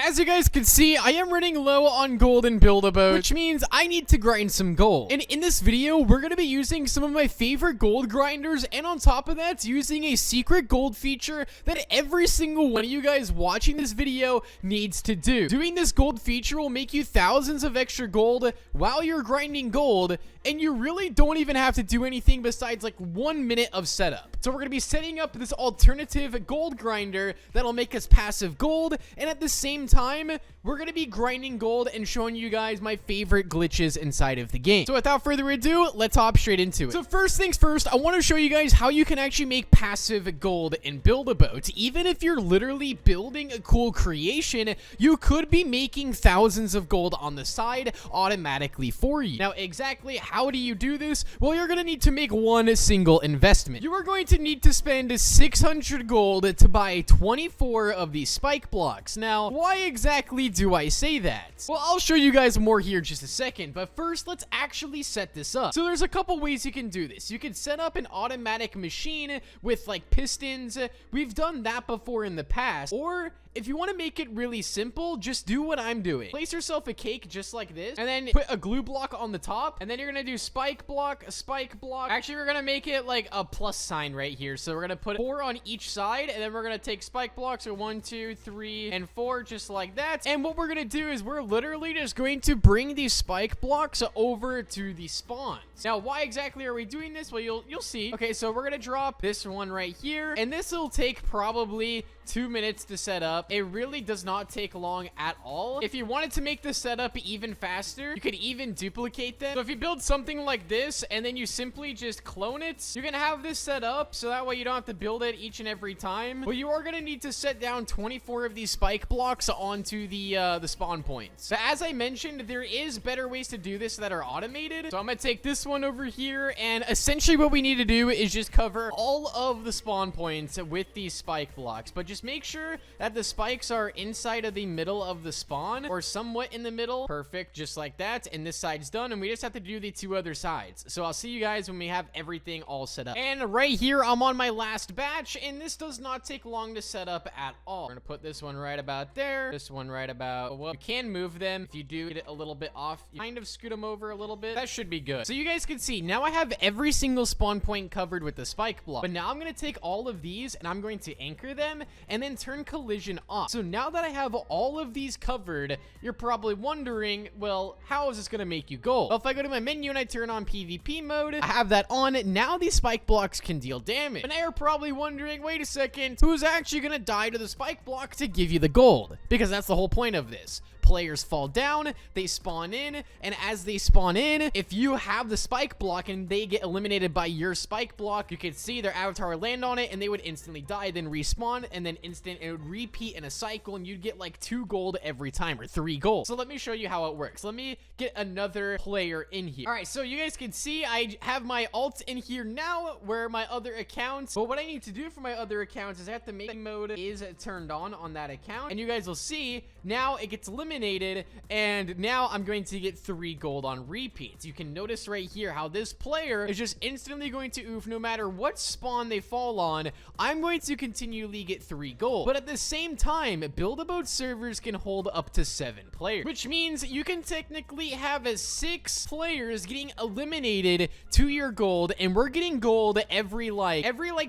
As you guys can see, I am running low on gold in Build-A-Boat, which means I need to grind some gold. And in this video, we're going to be using some of my favorite gold grinders, and on top of that, using a secret gold feature that every single one of you guys watching this video needs to do. Doing this gold feature will make you thousands of extra gold while you're grinding gold, and you really don't even have to do anything besides like 1 minute of setup. So we're going to be setting up this alternative gold grinder that'll make us passive gold, and at the same time, we're going to be grinding gold and showing you guys my favorite glitches inside of the game. So without further ado, let's hop straight into it. So first things first, I want to show you guys how you can actually make passive gold in Build-A-Boat. Even if you're literally building a cool creation, you could be making thousands of gold on the side automatically for you. Now, exactly how do you do this? Well, you're going to need to make one single investment. You are going to need to spend 600 gold to buy 24 of these spike blocks. Now, why exactly do I say that? Well, I'll show you guys more here in just a second, but first, let's actually set this up. So there's a couple ways you can do this. You can set up an automatic machine with like pistons. We've done that before in the past. Or if you want to make it really simple, just do what I'm doing. Place yourself a cake just like this, and then put a glue block on the top, and then you're gonna do spike block, a spike block. Actually, we're gonna make it like a plus sign right here. So we're gonna put 4 on each side, and then we're gonna take spike blocks, so 1, 2, 3, and 4, just like that. And what we're gonna do is we're literally just going to bring these spike blocks over to the spawns. Now, why exactly are we doing this? Well, you'll see. Okay, so we're gonna drop this one right here, and this will take probably 2 minutes to set up. It really does not take long at all. If you wanted to make the setup even faster, you could even duplicate them. So if you build something like this and then you simply just clone it, you can have this set up so that way you don't have to build it each and every time. But you are going to need to set down 24 of these spike blocks onto the spawn points. But as I mentioned, there is better ways to do this that are automated. So I'm going to take this one over here, and essentially what we need to do is just cover all of the spawn points with these spike blocks. But just make sure that the spikes are inside of the middle of the spawn or somewhat in the middle. Perfect, just like that. And this side's done, and we just have to do the 2 other sides. So I'll see you guys when we have everything all set up. And right here, I'm on my last batch, and this does not take long to set up at all. We're gonna put this one right about there, this one right about, well, you can move them. If you do get it a little bit off, you kind of scoot them over a little bit. That should be good. So you guys can see, now I have every single spawn point covered with the spike block. But now I'm gonna take all of these, and I'm going to anchor them, and then turn collision off. So now that I have all of these covered, you're probably wondering, well, how is this going to make you gold? Well, if I go to my menu and I turn on PvP mode, I have that on. Now these spike blocks can deal damage. But now you're probably wondering, wait a second, who's actually going to die to the spike block to give you the gold? Because that's the whole point of this. Players fall down, they spawn in, and as they spawn in, if you have the spike block and they get eliminated by your spike block, you can see their avatar would land on it and they would instantly die, then respawn, and then it would repeat in a cycle, and you'd get like 2 gold every time, or 3 gold. So let me show you how it works. Let me get another player in here. All right, so you guys can see I have my alt in here now, where my other accounts, but what I need to do for my other accounts is I have to make mode is turned on that account, and you guys will see now it gets eliminated, and now I'm going to get 3 gold on repeats. You can notice right here how this player is just instantly going to oof no matter what spawn they fall on. I'm going to continually get 3 gold, but at the same time, Build-A-Boat servers can hold up to 7 players, which means you can technically have 6 players getting eliminated to your gold, and we're getting gold every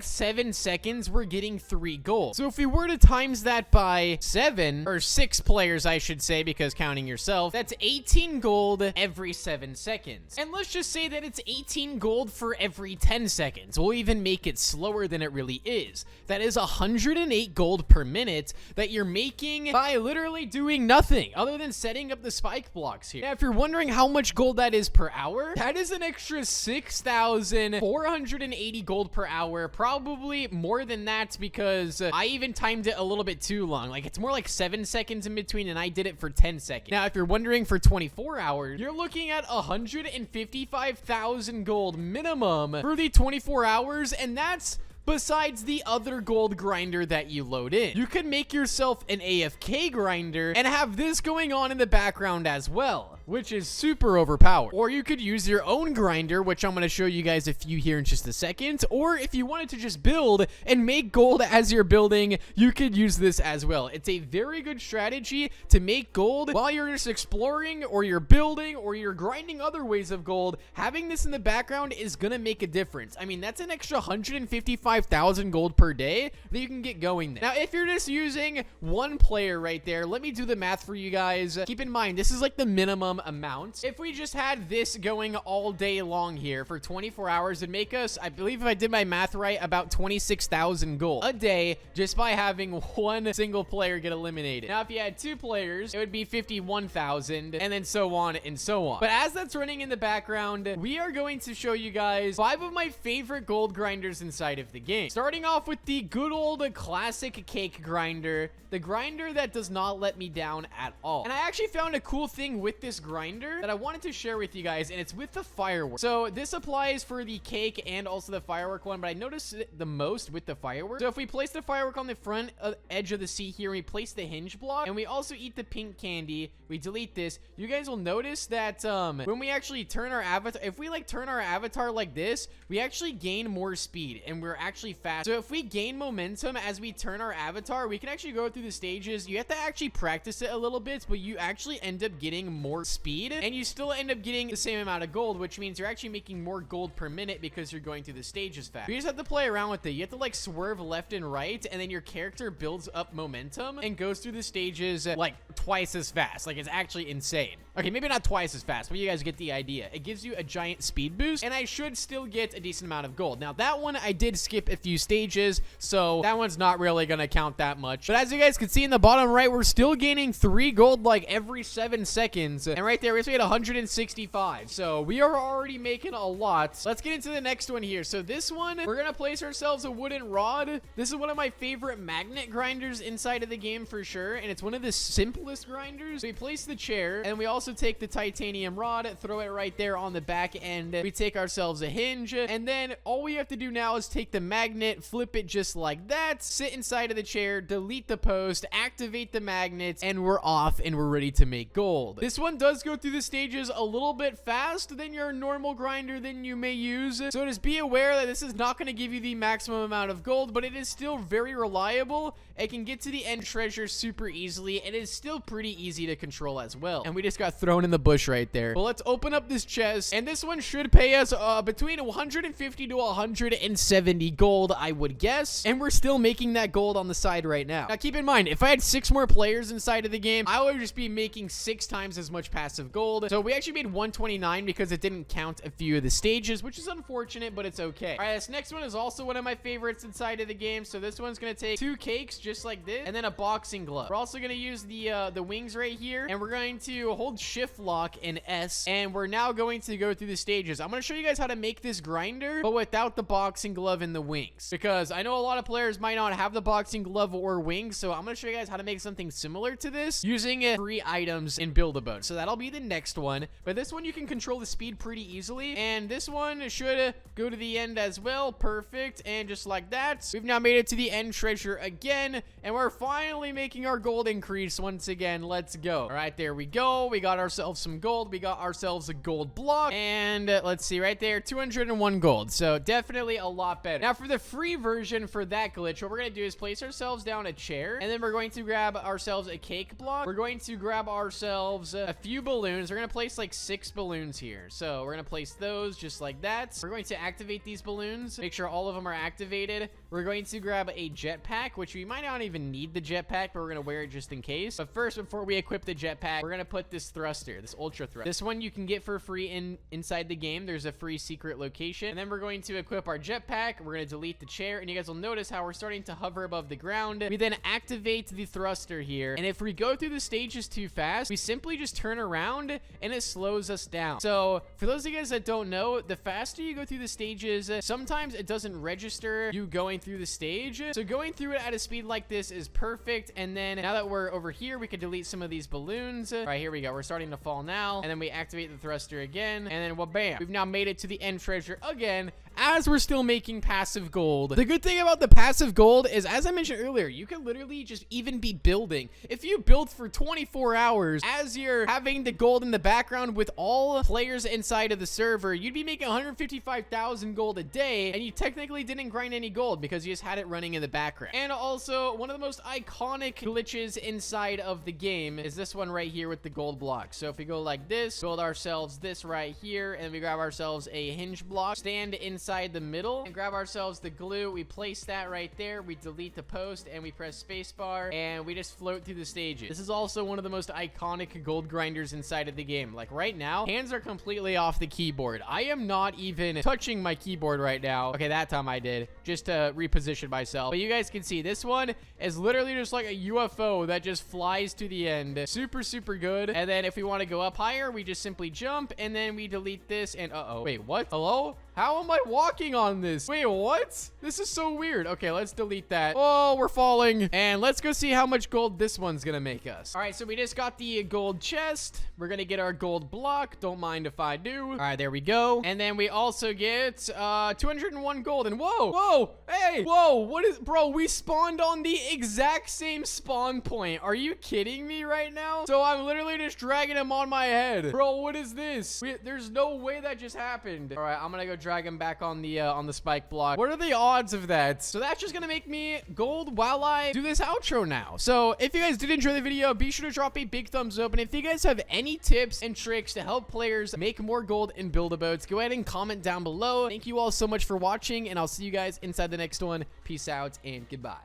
7 seconds. We're getting 3 gold. So if we were to times that by 7, or 6 players, I should say, because counting yourself, that's 18 gold every 7 seconds. And let's just say that it's 18 gold for every 10 seconds. We'll even make it slower than it really is. That is 108 gold per minute that you're making by literally doing nothing other than setting up the spike blocks here. Now, if you're wondering how much gold that is per hour, that is an extra 6,480 gold per hour. Probably more than that, because I even timed it a little bit too long. Like, it's more like 7 seconds in between, and I did it for 10 seconds. Now, if you're wondering, for 24 hours, you're looking at 155,000 gold minimum for the 24 hours, and that's besides the other gold grinder that you load in. You could make yourself an AFK grinder and have this going on in the background as well. which is super overpowered. Or you could use your own grinder, which I'm going to show you guys a few here in just a second. Or if you wanted to just build and make gold as you're building, you could use this as well. It's a very good strategy to make gold while you're just exploring, or you're building, or you're grinding other ways of gold. Having this in the background is going to make a difference. I mean, that's an extra 155,000 gold per day that you can get going there. Now, if you're just using one player right there, let me do the math for you guys. Keep in mind, this is like the minimum amount. If we just had this going all day long here for 24 hours, it'd make us, I believe if I did my math right, about 26,000 gold a day just by having one single player get eliminated. Now, if you had two players, it would be 51,000, and then so on and so on. But as that's running in the background, we are going to show you guys 5 of my favorite gold grinders inside of the game. Starting off with the good old classic cake grinder, the grinder that does not let me down at all. And I actually found a cool thing with this grinder that I wanted to share with you guys, and it's with the firework. So this applies for the cake and also the firework one, but I noticed it the most with the firework. So if we place the firework on the front edge of the seat here, and we place the hinge block, and we also eat the pink candy, we delete this, you guys will notice that when we actually turn our avatar, if we like turn our avatar like this, we actually gain more speed, and we're actually fast. So if we gain momentum as we turn our avatar, we can actually go through the stages. You have to actually practice it a little bit, but you actually end up getting more speed, and you still end up getting the same amount of gold, which means you're actually making more gold per minute because you're going through the stages fast. You just have to play around with it. You have to like swerve left and right, and then your character builds up momentum and goes through the stages like twice as fast. Like, it's actually insane. Okay, maybe not twice as fast, but you guys get the idea. It gives you a giant speed boost, and I should still get a decent amount of gold. Now, that one, I did skip a few stages, so that one's not really going to count that much. But as you guys can see in the bottom right, we're still gaining 3 gold like every 7 seconds. And right there, we're at 165. So we are already making a lot. Let's get into the next one here. So this one, we're going to place ourselves a wooden rod. This is one of my favorite magnet grinders inside of the game for sure, and it's one of the simplest grinders. We place the chair, and we also take the titanium rod, throw it right there on the back end. We take ourselves a hinge, and then all we have to do now is take the magnet, flip it just like that, sit inside of the chair, delete the post, activate the magnets, and we're off, and we're ready to make gold. This one does go through the stages a little bit fast than your normal grinder than you may use, so just be aware that this is not going to give you the maximum amount of gold, but it is still very reliable. It can get to the end treasure super easily, and it is still pretty easy to control as well. And we just got thrown in the bush right there. Well, let's open up this chest, and this one should pay us between 150 to 170 gold, I would guess, and we're still making that gold on the side right now. Now, keep in mind, if I had 6 more players inside of the game, I would just be making 6 times as much passive gold. So we actually made 129 because it didn't count a few of the stages, which is unfortunate, but it's okay. All right, this next one is also one of my favorites inside of the game. So this one's going to take 2 cakes just like this, and then a boxing glove. We're also going to use the wings right here, and we're going to hold shift lock in S, and we're now going to go through the stages. I'm going to show you guys how to make this grinder, but without the boxing glove and the wings, because I know a lot of players might not have the boxing glove or wings, so I'm going to show you guys how to make something similar to this using 3 items in Build-A-Boat. So that'll be the next one, but this one you can control the speed pretty easily, and this one should go to the end as well. Perfect. And just like that, we've now made it to the end treasure again, and we're finally making our gold increase once again. Let's go. All right, there we go. We got ourselves some gold. We got ourselves a gold block, and let's see right there, 201 gold. So definitely a lot better. Now for the free version for that glitch, what we're going to do is place ourselves down a chair, and then we're going to grab ourselves a cake block. We're going to grab ourselves a few balloons. We're going to place like 6 balloons here. So we're going to place those just like that. We're going to activate these balloons, make sure all of them are activated. We're going to grab a jetpack, which we might not even need the jetpack, but we're going to wear it just in case. But first, before we equip the jetpack, we're going to put this thruster, this ultra thrust. This one you can get for free inside the game. There's a free secret location. And then we're going to equip our jetpack. We're going to delete the chair, and you guys will notice how we're starting to hover above the ground. We then activate the thruster here, and if we go through the stages too fast, we simply just turn around and it slows us down. So for those of you guys that don't know, the faster you go through the stages, sometimes it doesn't register you going through the stage. So going through it at a speed like this is perfect. And then now that we're over here, we can delete some of these balloons. All right, here we go. We're starting to fall now, and then we activate the thruster again, and then well, bam, we've now made it to the end treasure again as we're still making passive gold. The good thing about the passive gold is, as I mentioned earlier, you can literally just even be building. If you build for 24 hours as you're having the gold in the background with all players inside of the server, you'd be making 155,000 gold a day, and you technically didn't grind any gold because you just had it running in the background. And also, one of the most iconic glitches inside of the game is this one right here with the gold block. So if we go like this, build ourselves this right here, and we grab ourselves a hinge block, stand inside the middle, and grab ourselves the glue. We place that right there, we delete the post, and we press spacebar, and we just float through the stages. This is also one of the most iconic gold grinders inside of the game. Like right now, hands are completely off the keyboard. I am not even touching my keyboard right now. Okay, that time I did, just to reposition myself. But you guys can see this one is literally just like a UFO that just flies to the end. Super, super good. And then if we want to go up higher, we just simply jump, and then we delete this, and wait, what? Hello? How am I walking on this? Wait, what? This is so weird. Okay, let's delete that. Oh, we're falling. And let's go see how much gold this one's gonna make us. All right, so we just got the gold chest. We're gonna get our gold block. Don't mind if I do. All right, there we go. And then we also get 201 gold. And whoa, hey, whoa, what is, bro, we spawned on the exact same spawn point. Are you kidding me right now? So I'm literally just dragging him on my head. Bro, what is this? There's no way that just happened. All right, I'm gonna go drag him back on the spike block. What are the odds of that? So that's just gonna make me gold while I do this outro now. So if you guys did enjoy the video, be sure to drop a big thumbs up. And if you guys have any tips and tricks to help players make more gold in build-a-boats, go ahead and comment down below. Thank you all so much for watching, and I'll see you guys inside the next one. Peace out and goodbye.